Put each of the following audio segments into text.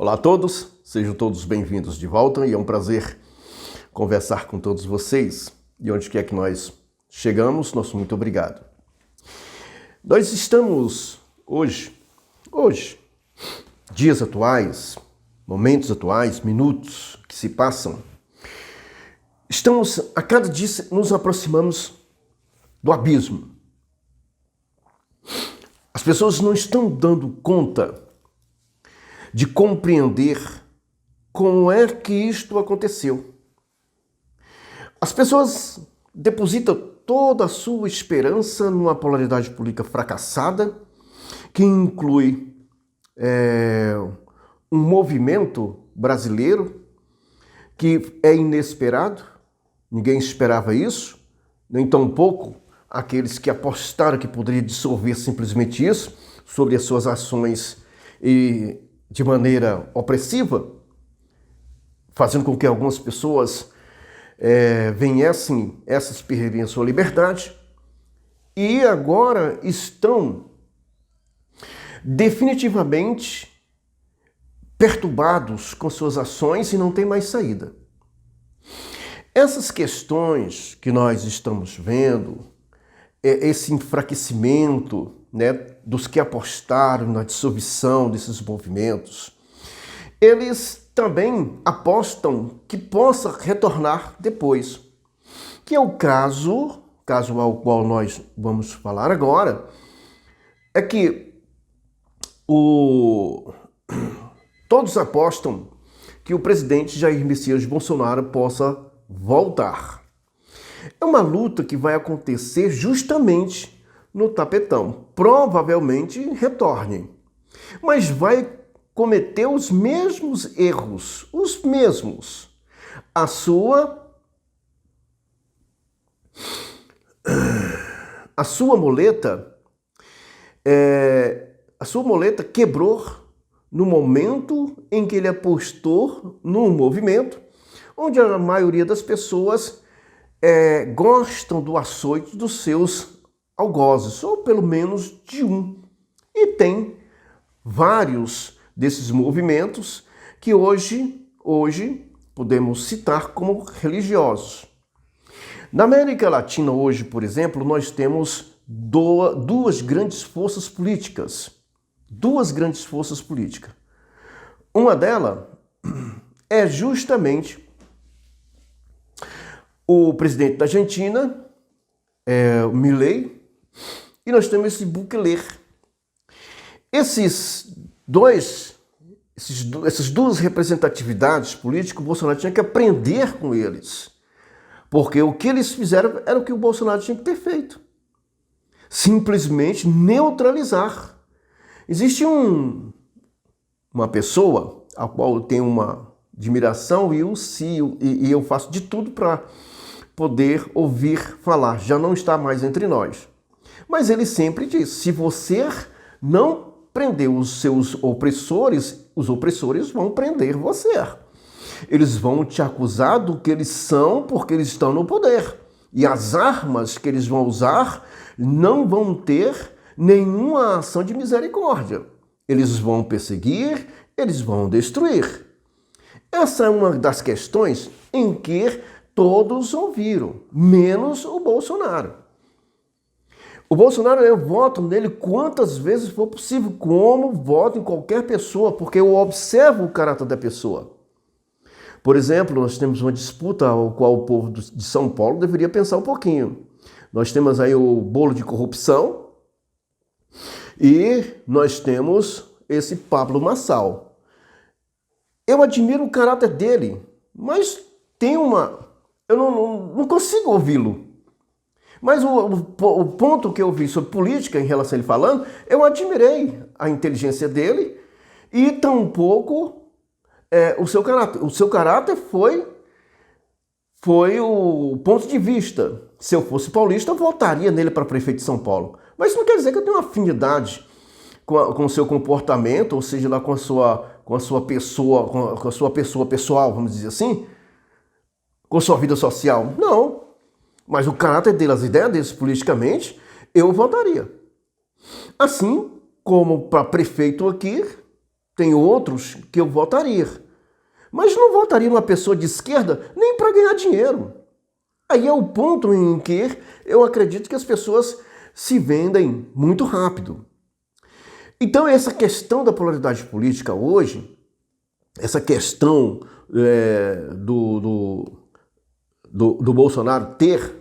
Olá a todos, sejam todos bem-vindos de volta e é um prazer conversar com todos vocês. E onde quer que nós chegamos, nosso muito obrigado. Nós estamos hoje, dias atuais, momentos atuais, minutos que se passam, estamos a cada dia nos aproximamos do abismo. As pessoas não estão dando conta de compreender como é que isto aconteceu. As pessoas depositam toda a sua esperança numa polaridade política fracassada, que inclui um movimento brasileiro que é inesperado, ninguém esperava isso, nem tampouco aqueles que apostaram que poderia dissolver simplesmente isso, sobre as suas ações e de maneira opressiva, fazendo com que algumas pessoas essas perderem a sua liberdade, e agora estão definitivamente perturbados com suas ações e não tem mais saída. Essas questões que nós estamos vendo, esse enfraquecimento, dos que apostaram na dissolução desses movimentos, eles também apostam que possa retornar depois, que é o caso ao qual nós vamos falar agora, é que todos apostam que o presidente Jair Messias Bolsonaro possa voltar. É uma luta que vai acontecer justamente no tapetão. Provavelmente retorne, mas vai cometer os mesmos erros, os mesmos. A sua muleta quebrou no momento em que ele apostou num movimento onde a maioria das pessoas gostam do açoite dos seus algozes, ou pelo menos de um. E tem vários desses movimentos que hoje podemos citar como religiosos. Na América Latina hoje, por exemplo, nós temos duas grandes forças políticas. Uma delas é justamente o presidente da Argentina, o Milei, e nós temos esse Bukele. Essas duas representatividades políticas, o Bolsonaro tinha que aprender com eles. Porque o que eles fizeram era o que o Bolsonaro tinha que ter feito. Simplesmente neutralizar. Existe uma pessoa a qual eu tenho uma admiração e eu faço de tudo para poder ouvir falar. Já não está mais entre nós. Mas ele sempre diz, se você não prender os seus opressores, os opressores vão prender você. Eles vão te acusar do que eles são porque eles estão no poder. E as armas que eles vão usar não vão ter nenhuma ação de misericórdia. Eles vão perseguir, eles vão destruir. Essa é uma das questões em que todos ouviram, menos o Bolsonaro. O Bolsonaro, eu voto nele quantas vezes for possível, como voto em qualquer pessoa, porque eu observo o caráter da pessoa. Por exemplo, nós temos uma disputa ao qual o povo de São Paulo deveria pensar um pouquinho. Nós temos aí o bolo de corrupção e nós temos esse Pablo Marçal. Eu admiro o caráter dele, mas eu não consigo ouvi-lo. Mas o ponto que eu vi sobre política em relação a ele falando, eu admirei a inteligência dele e tampouco o seu caráter. O seu caráter foi o ponto de vista. Se eu fosse paulista, eu votaria nele para prefeito de São Paulo. Mas isso não quer dizer que eu tenho uma afinidade com o seu comportamento, ou seja, lá com a sua pessoa pessoal, vamos dizer assim, com a sua vida social. Não. Mas o caráter dele, as ideias deles politicamente, eu votaria. Assim como para prefeito aqui, Tem outros que eu votaria. Mas não votaria numa pessoa de esquerda nem para ganhar dinheiro. Aí é o ponto em que eu acredito que as pessoas se vendem muito rápido. Então essa questão da polaridade política hoje, essa questão do Bolsonaro ter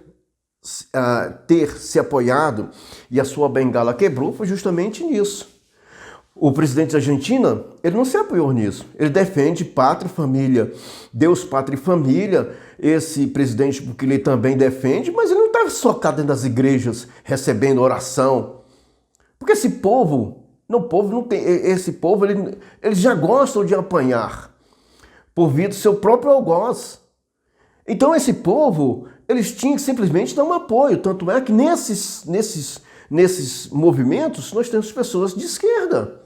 se apoiado e a sua bengala quebrou foi justamente nisso. O presidente da Argentina, ele não se apoiou nisso. Ele defende pátria e família. Deus, pátria e família. Esse presidente, porque ele também defende, mas ele não estava socado dentro das igrejas, recebendo oração. Porque esse povo não tem. Esse povo, eles já gostam de apanhar por via do seu próprio algoz. Então esse povo, eles tinham que simplesmente dar um apoio. Tanto é que nesses movimentos nós temos pessoas de esquerda.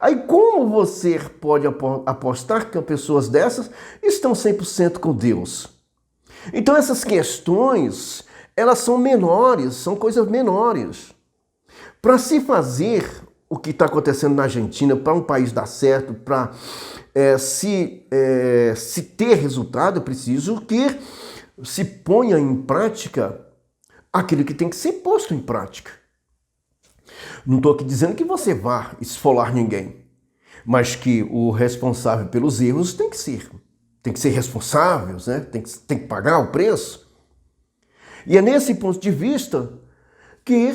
Aí como você pode apostar que pessoas dessas estão 100% com Deus? Então essas questões, elas são menores, são coisas menores. Para se fazer o que está acontecendo na Argentina, para um país dar certo, para se ter resultado, é preciso que se ponha em prática aquilo que tem que ser posto em prática. Não estou aqui dizendo que você vá esfolar ninguém, mas que o responsável pelos erros tem que ser responsável, né? Tem que pagar o preço. E é nesse ponto de vista que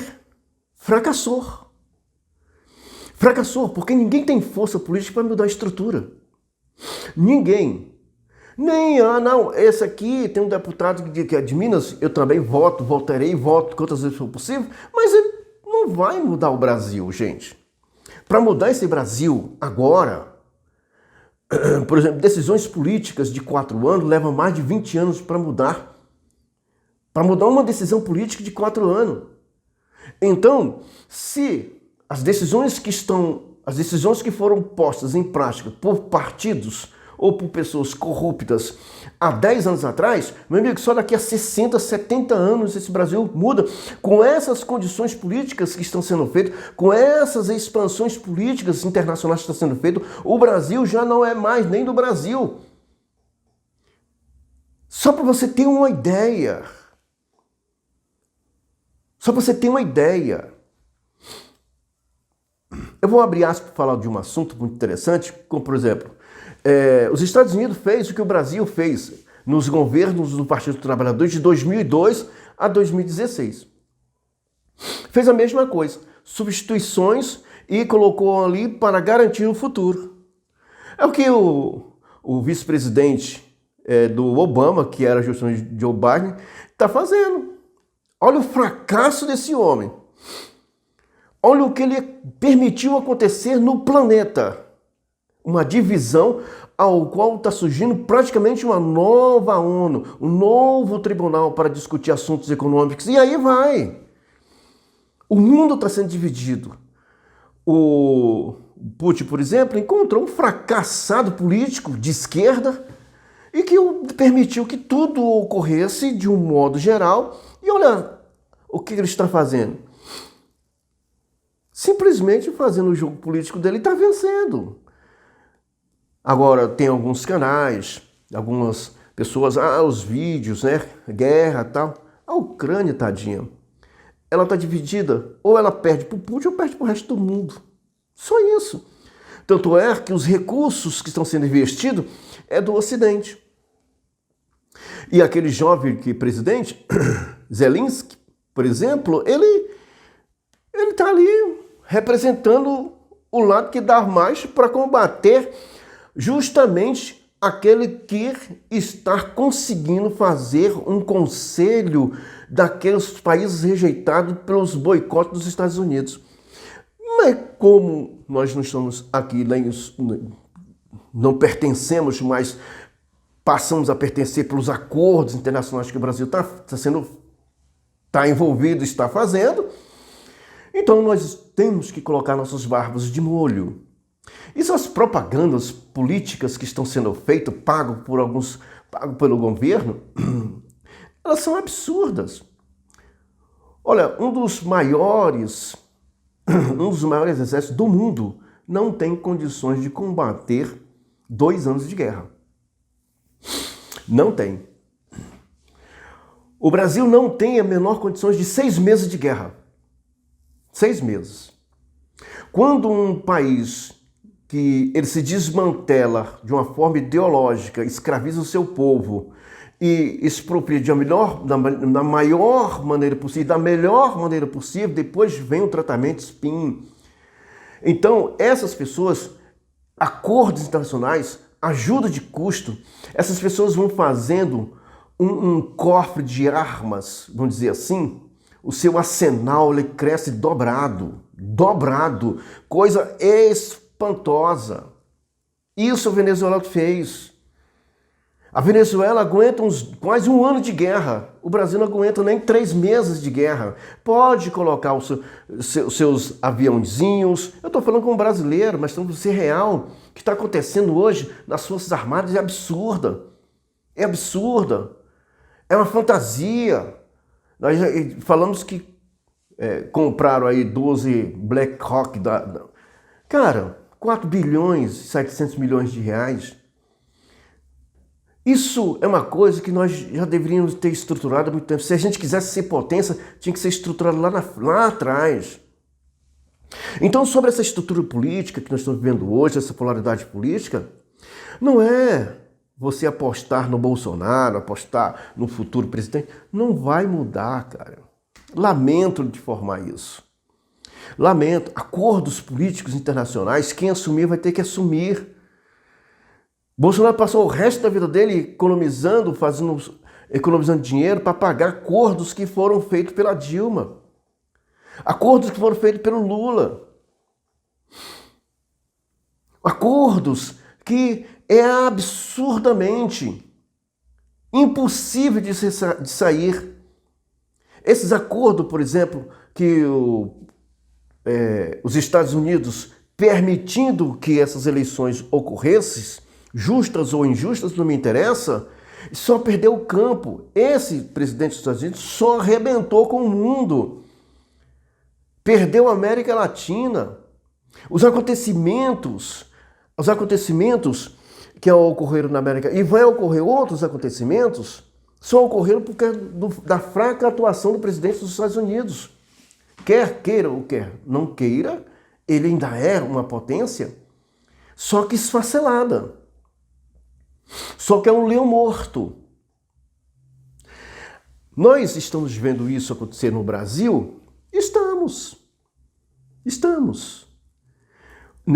fracassou. Fracassou porque ninguém tem força política para mudar a estrutura. Ninguém. Nem, não, esse aqui tem um deputado que é de Minas, eu também votarei, voto quantas vezes for possível, mas ele não vai mudar o Brasil, gente. Para mudar esse Brasil agora, por exemplo, decisões políticas de 4 anos levam mais de 20 anos para mudar. Para mudar uma decisão política de 4 anos. Então, se as decisões que foram postas em prática por partidos ou por pessoas corruptas há 10 anos atrás, meu amigo, só daqui a 60, 70 anos esse Brasil muda. Com essas condições políticas que estão sendo feitas, com essas expansões políticas internacionais que estão sendo feitas, o Brasil já não é mais nem do Brasil. Só para você ter uma ideia. Só para você ter uma ideia. Eu vou abrir aspas para falar de um assunto muito interessante, como por exemplo, os Estados Unidos fez o que o Brasil fez nos governos do Partido dos Trabalhadores de 2002 a 2016. Fez a mesma coisa, substituições e colocou ali para garantir o futuro. É o que o vice-presidente do Obama, que era justamente Joe Biden, está fazendo. Olha o fracasso desse homem. Olha o que ele permitiu acontecer no planeta. Uma divisão ao qual está surgindo praticamente uma nova ONU, um novo tribunal para discutir assuntos econômicos. E aí vai. O mundo está sendo dividido. O Putin, por exemplo, encontrou um fracassado político de esquerda e que permitiu que tudo ocorresse de um modo geral. E olha o que ele está fazendo. Simplesmente fazendo o jogo político dele, está vencendo. Agora, tem alguns canais, algumas pessoas, os vídeos, né? Guerra e tal. A Ucrânia, tadinha, ela está dividida. Ou ela perde para o Putin ou perde para o resto do mundo. Só isso. Tanto é que os recursos que estão sendo investidos é do Ocidente. E aquele jovem presidente, Zelensky, por exemplo, ele está ali representando o lado que dá mais para combater justamente aquele que está conseguindo fazer um conselho daqueles países rejeitados pelos boicotes dos Estados Unidos. Mas como nós não estamos aqui, não pertencemos, mas passamos a pertencer pelos acordos internacionais que o Brasil está envolvido, está fazendo, então nós temos que colocar nossos barbos de molho. E essas propagandas políticas que estão sendo feitas, pago pelo governo, elas são absurdas. Olha, um dos maiores exércitos do mundo não tem condições de combater 2 anos de guerra. Não tem. O Brasil não tem a menor condições de 6 meses de guerra. 6 meses. Quando um país que ele se desmantela de uma forma ideológica, escraviza o seu povo e expropria da maior maneira possível, da melhor maneira possível, depois vem o tratamento SPIN. Então, essas pessoas, acordos internacionais, ajuda de custo, essas pessoas vão fazendo um cofre de armas, vamos dizer assim, o seu arsenal ele cresce dobrado, coisa espantosa. Isso a Venezuela fez. A Venezuela aguenta quase 1 ano de guerra. O Brasil não aguenta nem 3 meses de guerra. Pode colocar os seus aviãozinhos. Eu estou falando como brasileiro, mas estamos ser real. O que está acontecendo hoje nas Forças Armadas é absurda. É absurda. É uma fantasia. Nós falamos que compraram aí 12 Black Hawk. Cara, 4 bilhões e 700 milhões de reais. Isso é uma coisa que nós já deveríamos ter estruturado há muito tempo. Se a gente quisesse ser potência, tinha que ser estruturado lá atrás. Então, sobre essa estrutura política que nós estamos vivendo hoje, essa polaridade política, não é você apostar no Bolsonaro, apostar no futuro presidente. Não vai mudar, cara. Lamento de formar isso. Lamento. Acordos políticos internacionais, quem assumir vai ter que assumir. Bolsonaro passou o resto da vida dele economizando dinheiro para pagar acordos que foram feitos pela Dilma. Acordos que foram feitos pelo Lula. Acordos que é absurdamente impossível de sair. Esses acordos, por exemplo, que os Estados Unidos permitindo que essas eleições ocorressem, justas ou injustas, não me interessa, só perdeu o campo. Esse presidente dos Estados Unidos só arrebentou com o mundo. Perdeu a América Latina. Os acontecimentos que ocorreram na América, e vai ocorrer outros acontecimentos, só ocorreram por causa da fraca atuação do presidente dos Estados Unidos. Quer queira ou quer não queira, ele ainda é uma potência, só que esfacelada. Só que é um leão morto. Nós estamos vendo isso acontecer no Brasil? Estamos.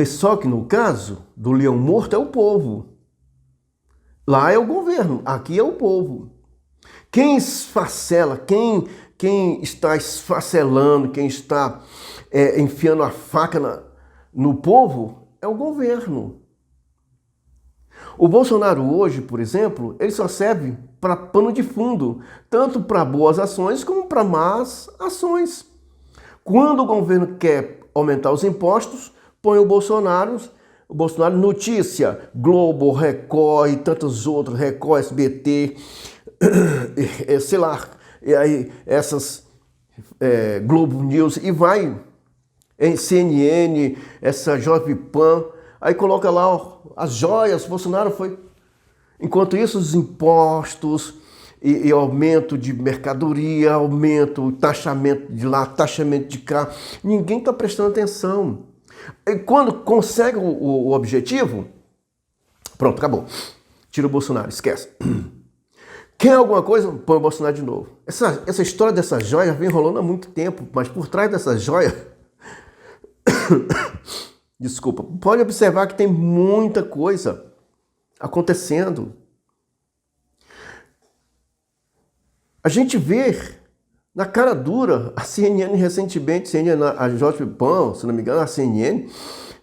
Só que no caso do leão morto é o povo. Lá é o governo, aqui é o povo. Quem esfacela, quem está esfacelando, quem está enfiando a faca no povo é o governo. O Bolsonaro hoje, por exemplo, ele só serve para pano de fundo, tanto para boas ações como para más ações. Quando o governo quer aumentar os impostos, põe o Bolsonaro, Notícia, Globo, Record e tantos outros, Record, SBT, sei lá, e aí essas Globo News, e vai em CNN, essa Jovem Pan, aí coloca lá as joias, Bolsonaro foi. Enquanto isso, os impostos e aumento de mercadoria, aumento, taxamento de lá, taxamento de cá, ninguém está prestando atenção. E quando consegue o objetivo, pronto, acabou. Tira o Bolsonaro, esquece. Quer alguma coisa? Põe o Bolsonaro de novo. Essa história dessa joia vem rolando há muito tempo, mas por trás dessa joia... Desculpa, pode observar que tem muita coisa acontecendo. A gente vê na cara dura, a CNN recentemente, a Jovem Pan, se não me engano, a CNN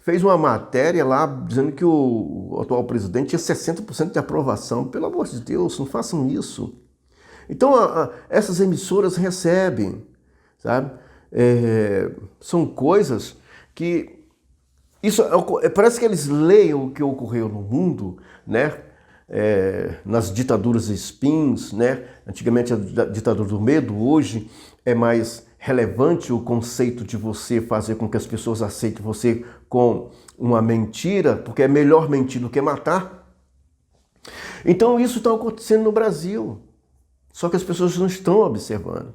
fez uma matéria lá dizendo que o atual presidente tinha 60% de aprovação. Pelo amor de Deus, não façam isso. Então, essas emissoras recebem, sabe? São coisas que... parece que eles leem o que ocorreu no mundo, né? Nas ditaduras spins, né? Antigamente a ditadura do medo, hoje é mais relevante o conceito de você fazer com que as pessoas aceitem você com uma mentira, porque é melhor mentir do que matar. Então isso está acontecendo no Brasil, só que as pessoas não estão observando.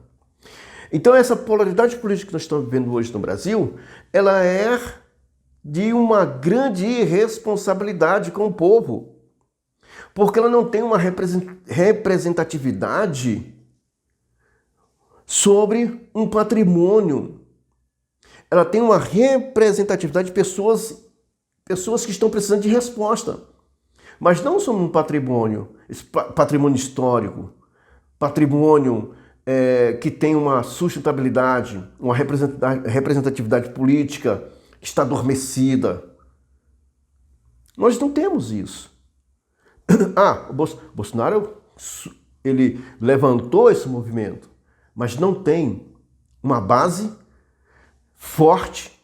Então essa polaridade política que nós estamos vivendo hoje no Brasil, ela é de uma grande irresponsabilidade com o povo, porque ela não tem uma representatividade sobre um patrimônio. Ela tem uma representatividade de pessoas que estão precisando de resposta, mas não sobre um patrimônio histórico, patrimônio que tem uma sustentabilidade, uma representatividade política que está adormecida. Nós não temos isso. O Bolsonaro, ele levantou esse movimento, mas não tem uma base forte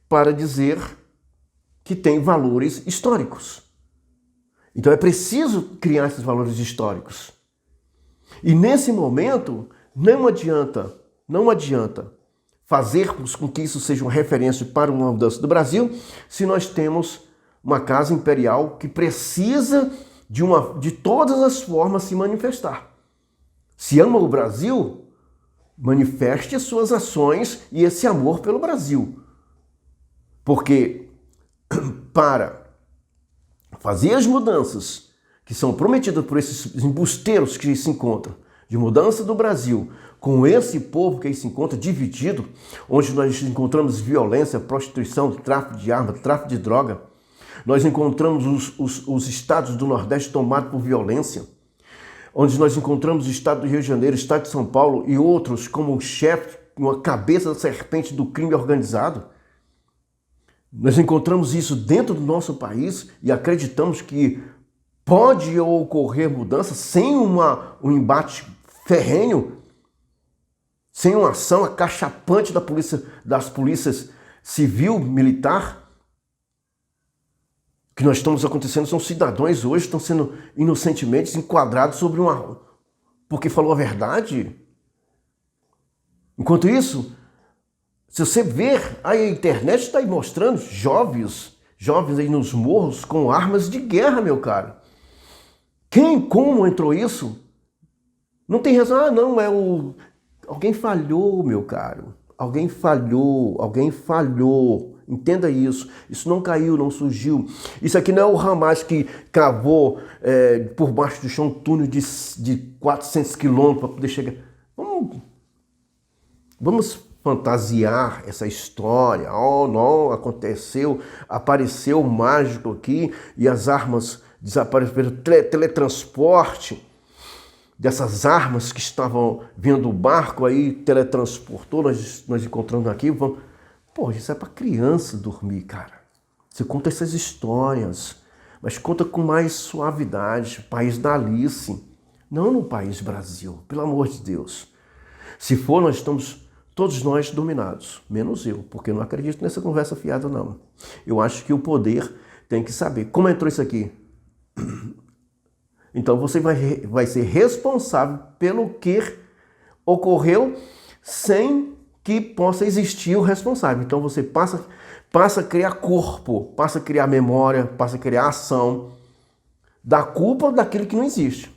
para dizer que tem valores históricos. Então é preciso criar esses valores históricos. E nesse momento, não adianta fazermos com que isso seja uma referência para uma mudança do Brasil se nós temos uma casa imperial que precisa de todas as formas se manifestar. Se ama o Brasil, manifeste as suas ações e esse amor pelo Brasil. Porque para fazer as mudanças que são prometidas por esses embusteiros que se encontram, de mudança do Brasil, com esse povo que aí se encontra dividido, onde nós encontramos violência, prostituição, tráfico de armas, tráfico de droga, nós encontramos os estados do Nordeste tomados por violência, onde nós encontramos o estado do Rio de Janeiro, o estado de São Paulo e outros como um chefe, uma cabeça da serpente do crime organizado. Nós encontramos isso dentro do nosso país e acreditamos que pode ocorrer mudança sem um embate ferrenho, sem uma ação acachapante das polícias civil, militar. O que nós estamos acontecendo são cidadãos hoje estão sendo inocentemente enquadrados porque falou a verdade. Enquanto isso, se você ver, a internet está aí mostrando jovens aí nos morros com armas de guerra, meu caro. Como entrou isso? Não tem razão, não, alguém falhou, meu caro. Alguém falhou. Entenda isso. Isso não caiu, não surgiu. Isso aqui não é o Hamas que cavou por baixo do chão um túnel de 400 quilômetros para poder chegar. Vamos fantasiar essa história. Oh, não, apareceu o mágico aqui e as armas desapareceram. Teletransporte dessas armas que estavam vindo do barco aí, teletransportou, nós encontramos aqui. Isso é para criança dormir, cara. Você conta essas histórias, mas conta com mais suavidade. País da Alice, não no país Brasil, pelo amor de Deus. Se for, todos nós dominados, menos eu, porque eu não acredito nessa conversa fiada, não. Eu acho que o poder tem que saber como entrou isso aqui. Então você vai ser responsável pelo que ocorreu sem que possa existir o responsável. Então você passa a criar corpo, passa a criar memória, passa a criar ação da culpa daquilo que não existe,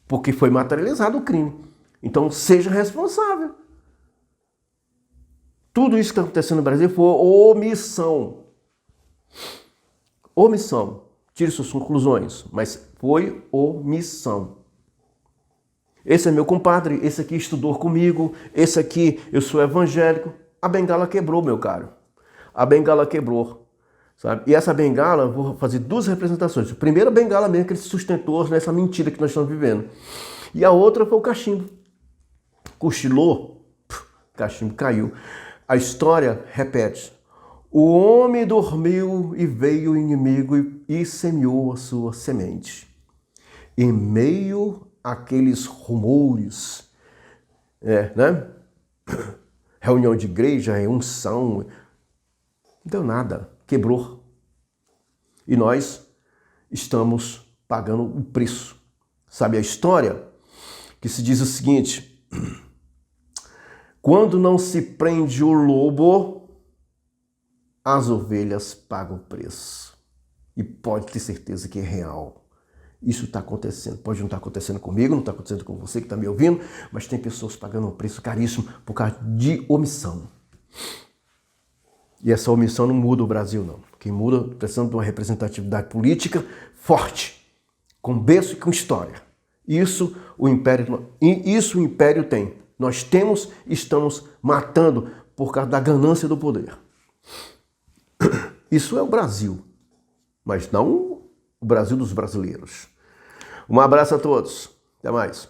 porque foi materializado o crime. Então seja responsável. Tudo isso que está acontecendo no Brasil foi omissão. Omissão. Tire suas conclusões, mas foi omissão. Esse é meu compadre, esse aqui estudou comigo, esse aqui eu sou evangélico. A bengala quebrou, meu caro. A bengala quebrou, sabe? E essa bengala, eu vou fazer duas representações. A primeira bengala mesmo que ele sustentou nessa mentira que nós estamos vivendo. E a outra foi o cachimbo. Cochilou, cachimbo caiu. A história repete. O homem dormiu e veio o inimigo e semeou a sua semente. Em meio àqueles rumores, né? Reunião de igreja, unção, não deu nada, quebrou. E nós estamos pagando o preço. Sabe a história? Que se diz o seguinte: Quando não se prende o lobo, as ovelhas pagam o preço. E pode ter certeza que é real. Isso está acontecendo. Pode não estar acontecendo comigo, não está acontecendo com você que está me ouvindo, mas tem pessoas pagando um preço caríssimo por causa de omissão. E essa omissão não muda o Brasil, não. Quem muda, precisando de uma representatividade política forte, com berço e com história. Isso o Império tem. Nós temos e estamos matando por causa da ganância do poder. Isso é o Brasil, mas não o Brasil dos brasileiros. Um abraço a todos. Até mais.